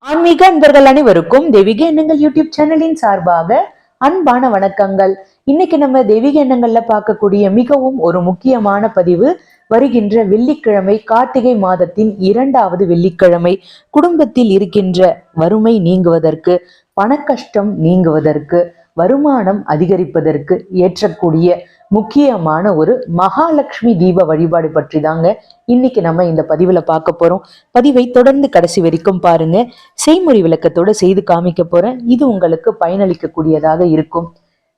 ஆன்மீக அன்பர்கள் அனைவருக்கும் தெய்வீக எண்ணங்கள் யூடியூப் சேனலின் சார்பாக அன்பான வணக்கங்கள். இன்னைக்கு நம்ம தெய்வீக எண்ணங்கள்ல பார்க்கக்கூடிய மிகவும் ஒரு முக்கியமான பதிவு வருகின்ற வெள்ளிக்கிழமை, கார்த்திகை மாதத்தின் 2வது வெள்ளிக்கிழமை. குடும்பத்தில் இருக்கின்ற வறுமை நீங்குவதற்கு, பணக்கஷ்டம் நீங்குவதற்கு, வருமானம் அதிகரிப்பதற்கு ஏற்றக்கூடிய முக்கியமான ஒரு மகாலட்சுமி தீப வழிபாடு பற்றி தாங்க இன்னைக்கு நம்ம இந்த பதிவுல பார்க்க போறோம். பதிவை தொடர்ந்து கடைசி வரைக்கும் பாருங்க. செய்முறை விளக்கத்தோட செய்து காமிக்க போறேன். இது உங்களுக்கு பயனளிக்க கூடியதாக இருக்கும்.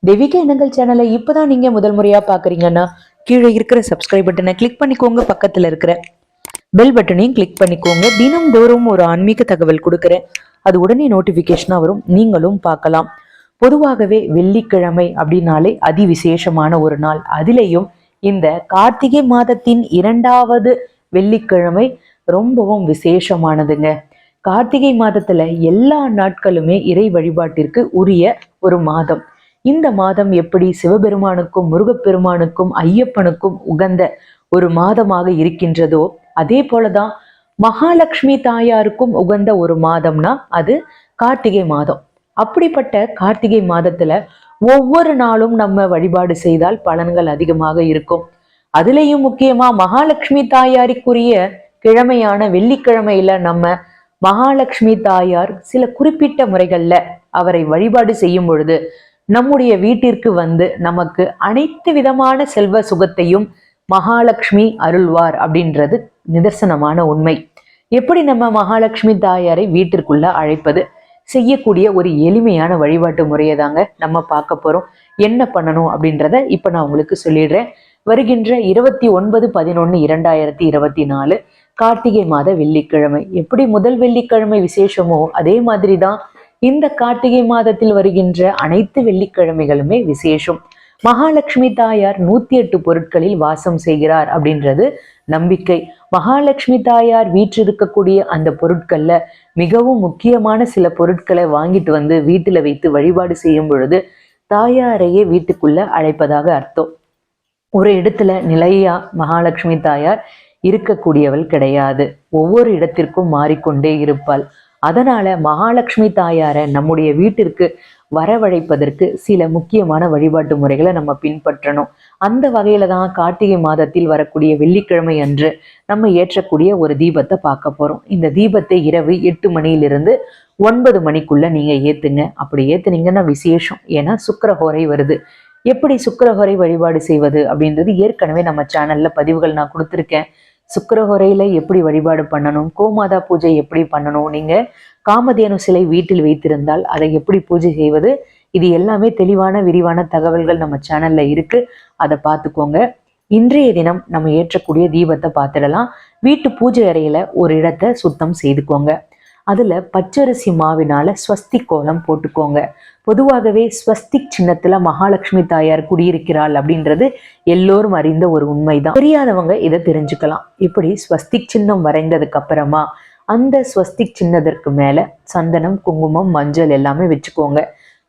தெய்வீக எண்ணங்கள் சேனலை இப்பதான் நீங்க முதல் முறையா பாக்குறீங்கன்னா கீழே இருக்கிற சப்ஸ்கிரைப் பட்டனை கிளிக் பண்ணிக்கோங்க. பக்கத்துல இருக்கிற பெல் பட்டனையும் கிளிக் பண்ணிக்கோங்க. தினம்தோறும் ஒரு ஆன்மீக தகவல் கொடுக்குறேன், அது உடனே நோட்டிபிகேஷனா வரும், நீங்களும் பார்க்கலாம். பொதுவாகவே வெள்ளிக்கிழமை அப்படின்னாலே அதிவிசேஷமான ஒரு நாள். அதிலேயும் இந்த கார்த்திகை மாதத்தின் 2வது வெள்ளிக்கிழமை ரொம்பவும் விசேஷமானதுங்க. கார்த்திகை மாதத்துல எல்லா நாட்களுமே இறை வழிபாட்டிற்கு உரிய ஒரு மாதம். இந்த மாதம் எப்படி சிவபெருமானுக்கும் முருகப்பெருமானுக்கும் ஐயப்பனுக்கும் உகந்த ஒரு மாதமாக இருக்கின்றதோ, அதே போலதான் மகாலட்சுமி தாயாருக்கும் உகந்த ஒரு மாதம்னா அது கார்த்திகை மாதம். அப்படிப்பட்ட கார்த்திகை மாதத்துல ஒவ்வொரு நாளும் நம்ம வழிபாடு செய்தால் பலன்கள் அதிகமாக இருக்கும். அதுலேயும் முக்கியமா மகாலட்சுமி தாயாருக்குரிய கிழமையான வெள்ளிக்கிழமையில நம்ம மகாலட்சுமி தாயார் சில குறிப்பிட்ட முறைகள்ல அவரை வழிபாடு செய்யும் பொழுது நம்முடைய வீட்டிற்கு வந்து நமக்கு அனைத்து விதமான செல்வ சுகத்தையும் மகாலட்சுமி அருள்வார் அப்படின்றது நிதர்சனமான உண்மை. எப்படி நம்ம மகாலட்சுமி தாயாரை வீட்டிற்குள்ள அழைப்பது, செய்யக்கூடிய ஒரு எளிமையான வழிபாட்டு முறையை தாங்க நம்ம பார்க்க போறோம். என்ன பண்ணணும் அப்படின்றத இப்ப நான் உங்களுக்கு சொல்லிடுறேன். வருகின்ற 29/11/2024 கார்த்திகை மாத வெள்ளிக்கிழமை. எப்படி முதல் வெள்ளிக்கிழமை விசேஷமோ அதே மாதிரிதான் இந்த கார்த்திகை மாதத்தில் வருகின்ற அனைத்து வெள்ளிக்கிழமைகளுமே விசேஷம். மகாலட்சுமி தாயார் 108 பொருட்களில் வாசம் செய்கிறார் அப்படின்றது நம்பிக்கை. மகாலட்சுமி தாயார் வீற்றிருக்கக்கூடிய அந்த பொருட்கள்ல மிகவும் முக்கியமான சில பொருட்களை வாங்கிட்டு வந்து வீட்டுல வைத்து வழிபாடு செய்யும் பொழுது தாயாரையே வீட்டுக்குள்ள அழைப்பதாக அர்த்தம். ஒரு இடத்துல நிலையா மகாலட்சுமி தாயார் இருக்கக்கூடியவள் கிடையாது. ஒவ்வொரு இடத்திற்கும் மாறிக்கொண்டே இருப்பாள். அதனால மகாலட்சுமி தாயாரை நம்முடைய வீட்டிற்கு வரவழைப்பதற்கு சில முக்கியமான வழிபாட்டு முறைகளை நம்ம பின்பற்றணும். அந்த வகையில தான் கார்த்திகை மாதத்தில் வரக்கூடிய வெள்ளிக்கிழமை அன்று நம்ம ஏற்றக்கூடிய ஒரு தீபத்தை பார்க்க போறோம். இந்த தீபத்தை இரவு 8 மணியிலிருந்து 9 மணிக்குள்ள நீங்க ஏத்துங்க. அப்படி ஏத்துனீங்கன்னா விசேஷம். ஏன்னா சுக்கிரஹோரை வருது. எப்படி சுக்கிரஹோரை வழிபாடு செய்வது அப்படின்றது ஏற்கனவே நம்ம சேனல்ல பதிவுகள் நான் கொடுத்துருக்கேன். சுக்கிரஹோரையில எப்படி வழிபாடு பண்ணணும், கோமாதா பூஜை எப்படி பண்ணணும், நீங்க காமதேனு சிலை வீட்டில் வைத்திருந்தால் அதை எப்படி பூஜை செய்வது, இது எல்லாமே தெளிவான விரிவான தகவல்கள் நம்ம சேனல்ல இருக்கு. அதை பார்த்துக்கோங்க. இன்றைய தினம் நம்ம ஏற்றக்கூடிய தீபத்தை பார்த்துடலாம். வீட்டு பூஜை அறையில ஒரு இடத்தை சுத்தம் செய்துக்கோங்க. அதுல பச்சரிசி மாவினால ஸ்வஸ்திக் கோலம் போட்டுக்கோங்க. பொதுவாகவே ஸ்வஸ்திக் சின்னத்துல மகாலட்சுமி தாயார் குடியிருக்கிறாள் அப்படின்றது எல்லோரும் அறிந்த ஒரு உண்மைதான். தெரியாதவங்க இதை தெரிஞ்சுக்கலாம். இப்படி ஸ்வஸ்திக் சின்னம் வரைந்ததுக்கு அப்புறமா அந்த ஸ்வஸ்திக் சின்னத்திற்கு மேல சந்தனம், குங்குமம், மஞ்சள் எல்லாமே வச்சுக்கோங்க.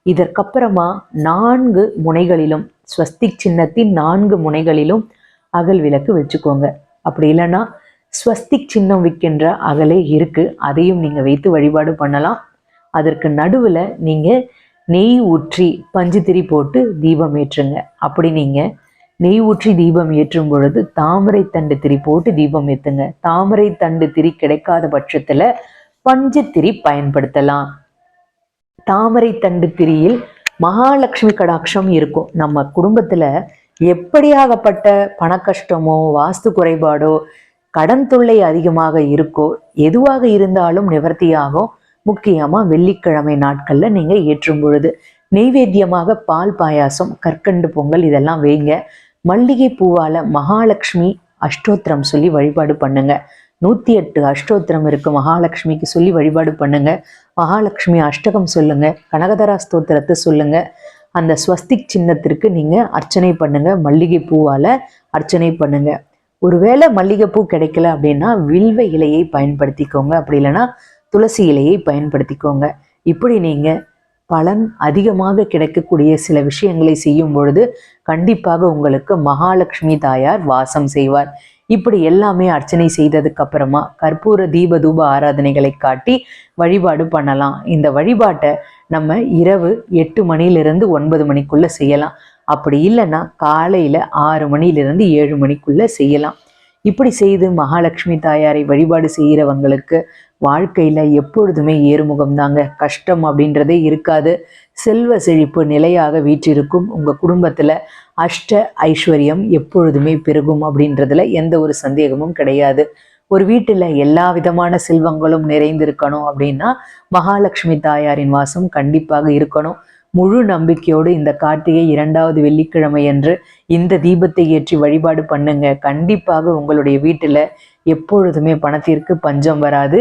இதற்கப்புறமா 4 முனைகளிலும் ஸ்வஸ்திக் சின்னத்தின் 4 முனைகளிலும் அகல் விளக்கு வச்சுக்கோங்க. அப்படி இல்லைன்னா ஸ்வஸ்திக் சின்னம் விற்கின்ற அகலே இருக்கு, அதையும் நீங்க வைத்து வழிபாடு பண்ணலாம். அதற்கு நடுவுல நீங்க நெய் ஊற்றி பஞ்சுத்திரி போட்டு தீபம் ஏற்றுங்க. அப்படி நீங்க நெய் ஊற்றி தீபம் ஏற்றும் பொழுது தாமரை தண்டு திரி போட்டு தீபம் ஏத்துங்க. தாமரை தண்டு திரி கிடைக்காத பட்சத்துல பஞ்சுத்திரி பயன்படுத்தலாம். தாமரை தண்டு திரியில் மகாலட்சுமி கடாட்சம் இருக்கும். நம்ம குடும்பத்துல எப்படியாகப்பட்ட பண கஷ்டமோ, வாஸ்து குறைபாடோ, கடன் தொல்லை அதிகமாக இருக்கோ, எதுவாக இருந்தாலும் நிவர்த்தியாகும். முக்கியமா வெள்ளிக்கிழமை நாட்கள்ல நீங்க ஏற்றும் பொழுது நெய்வேத்தியமாக பால் பாயாசம், கற்கண்டு பொங்கல் இதெல்லாம் வைங்க. மல்லிகை பூவால மகாலட்சுமி அஷ்டோத்திரம் சொல்லி வழிபாடு பண்ணுங்க. 108 அஷ்டோத்திரம் இருக்கு மகாலட்சுமிக்கு, சொல்லி வழிபாடு பண்ணுங்க. மகாலட்சுமி அஷ்டகம் சொல்லுங்க, கனகதரா ஸ்தோத்திரத்தை சொல்லுங்க. அந்த ஸ்வஸ்திக் சின்னத்திற்கு நீங்க அர்ச்சனை பண்ணுங்க. மல்லிகை பூவால அர்ச்சனை பண்ணுங்க. ஒருவேளை மல்லிகைப்பூ கிடைக்கல அப்படின்னா வில்வ இலையை பயன்படுத்திக்கோங்க. அப்படி இல்லைன்னா துளசி இலையை பயன்படுத்திக்கோங்க. இப்படி நீங்க பலன் அதிகமாக கிடைக்கக்கூடிய சில விஷயங்களை செய்யும் பொழுது கண்டிப்பாக உங்களுக்கு மகாலட்சுமி தாயார் வாசம் செய்வார். இப்படி எல்லாமே அர்ச்சனை செய்ததுக்கு அப்புறமா கற்பூர தீப தூப ஆராதனைகளை காட்டி வழிபாடு பண்ணலாம். இந்த வழிபாட்டை நம்ம இரவு 8 மணிலிருந்து 9 மணிக்குள்ள செய்யலாம். அப்படி இல்லைன்னா காலையில 6 மணிலிருந்து 7 மணிக்குள்ள செய்யலாம். இப்படி செய்து மகாலட்சுமி தாயாரை வழிபாடு செய்கிறவங்களுக்கு வாழ்க்கையில எப்பொழுதுமே ஏறுமுகம் தாங்க. கஷ்டம் அப்படின்றதே இருக்காது. செல்வ செழிப்பு நிலையாக வீற்றிருக்கும். உங்க குடும்பத்துல அஷ்ட ஐஸ்வர்யம் எப்பொழுதுமே பெருகும் அப்படின்றதுல எந்த ஒரு சந்தேகமும் கிடையாது. ஒரு வீட்டுல எல்லா விதமான செல்வங்களும் நிறைந்திருக்கணும் அப்படின்னா மகாலட்சுமி தாயாரின் வாசம் கண்டிப்பாக இருக்கணும். முழு நம்பிக்கையோடு இந்த கார்த்திகை 2வது வெள்ளிக்கிழமை என்று இந்த தீபத்தை ஏற்றி வழிபாடு பண்ணுங்க. கண்டிப்பாக உங்களுடைய வீட்டுல எப்பொழுதுமே பணத்திற்கு பஞ்சம் வராது.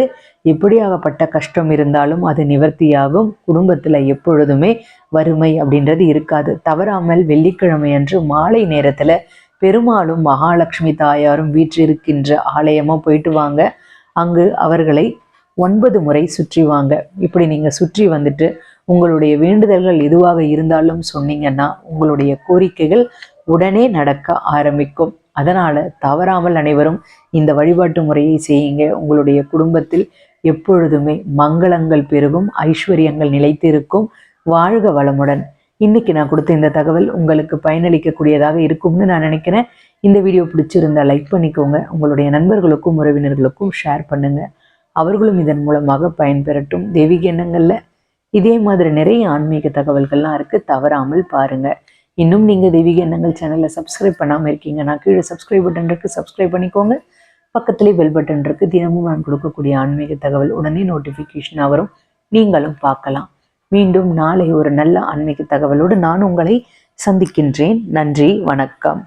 எப்படியாகப்பட்ட கஷ்டம் இருந்தாலும் அது நிவர்த்தியாகும். குடும்பத்துல எப்பொழுதுமே வறுமை அப்படின்றது இருக்காது. தவறாமல் வெள்ளிக்கிழமை அன்று மாலை நேரத்துல பெருமாளும் மகாலட்சுமி தாயாரும் வீற்றிருக்கின்ற ஆலயமா போயிட்டு வாங்க. அங்கு அவர்களை 9 முறை சுற்றி வாங்க. இப்படி நீங்க சுற்றி வந்துட்டு உங்களுடைய வேண்டுதல்கள் எதுவாக இருந்தாலும் சொன்னீங்கன்னா உங்களுடைய கோரிக்கைகள் உடனே நடக்க ஆரம்பிக்கும். அதனால தவறாமல் அனைவரும் இந்த வழிபாட்டு முறையை செய்யுங்க. உங்களுடைய குடும்பத்தில் எப்பொழுதுமே மங்களங்கள் பெருகும், ஐஸ்வர்யங்கள் நிலைத்திருக்கும். வாழ்க வளமுடன். இன்னைக்கு நான் கொடுத்த இந்த தகவல் உங்களுக்கு பயனளிக்கக்கூடியதாக இருக்கும்னு நான் நினைக்கிறேன். இந்த வீடியோ பிடிச்சிருந்தா லைக் பண்ணிக்கோங்க. உங்களுடைய நண்பர்களுக்கும் உறவினர்களுக்கும் ஷேர் பண்ணுங்க. அவர்களும் இதன் மூலமாக பயன்பெறட்டும். தெய்வீக எண்ணங்கள்ல இதே மாதிரி நிறைய ஆன்மீக தகவல்கள்லாம் இருக்கு, தவறாமல் பாருங்க. இன்னும் நீங்க தெய்வீக எண்ணங்கள் சேனலை சப்ஸ்கிரைப் பண்ணாம இருக்கீங்கன்னா கீழே சப்ஸ்கிரைப் பட்டன் இருக்கு, சப்ஸ்கிரைப் பண்ணிக்கோங்க. பக்கத்துலேயே பெல் பட்டன் இருக்கு. தினமும் நான் கொடுக்கக்கூடிய ஆன்மீக தகவல் உடனே நோட்டிஃபிகேஷனாக வரும், நீங்களும் பார்க்கலாம். மீண்டும் நாளை ஒரு நல்ல ஆன்மீக தகவலோடு நான் உங்களை சந்திக்கின்றேன். நன்றி, வணக்கம்.